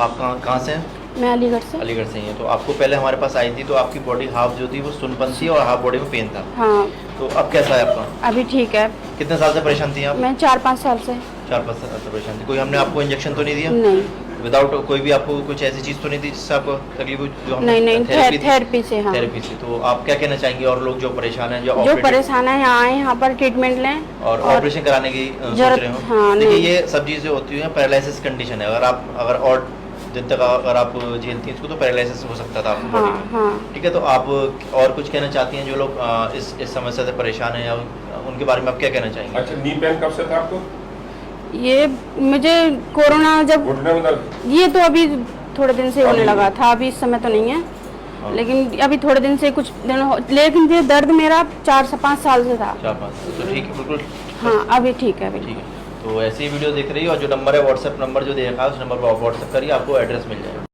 आप कहाँ से हैं? मैं अलीगढ़ से। अलीगढ़ से ही हैं। तो आपको पहले हमारे पास आई थी तो आपकी बॉडी हाफ जो थी वो सुनपन थी और हाफ बॉडी में पेन था। हाँ, तो अब कैसा है आपका? अभी ठीक है। कितने साल से परेशान थी आप? मैं 4-5 साल से। 4-5 साल से परेशान थी। कोई हमने आपको इंजेक्शन तो नहीं दिया? नहीं विदाउट कोई भी आपको कुछ ऐसी चीज़ तो नहीं थी जिससे आपको तकलीफ हुई? जो हमने नहीं, थेरेपी से। हाँ, थेरेपी से। तो आप क्या कहना चाहेंगे और लोग जो परेशान हैं, जो परेशान है यहाँ आए, यहाँ पर ट्रीटमेंट लें और ऑपरेशन कराने की सोच जरूरत। रहे हो? हाँ, देखिए नहीं। ये सब चीज़ें होती हैं, पैरालिसिस कंडीशन है। अगर और दिन तक अगर आप झेलती हैं इसको तो पैरालिसिस हो सकता था आपकी हाँ बॉडी में। हाँ। ठीक है, तो आप और कुछ कहना चाहती हैं जो लोग इस समस्या से परेशान हैं, या उनके बारे में आप क्या कहना चाहेंगे? अच्छा, नी पेन कब से था आपको? ये मुझे कोरोना जब घुटने में दर्द? ये तो अभी थोड़े दिन से होने लगा था, अभी इस समय तो नहीं है, हाँ। लेकिन अभी थोड़े दिन से कुछ दिन लेकिन ये दर्द मेरा 4 से 5 साल से था। 4-5 तो ठीक है, बिल्कुल हाँ, अभी ठीक है, अभी ठीक है। तो ऐसी ही वीडियो देख रही है और जो नंबर है व्हाट्सएप नंबर जो देखा है उस नंबर पर व्हाट्सएप करिए, आपको एड्रेस मिल जाएगा।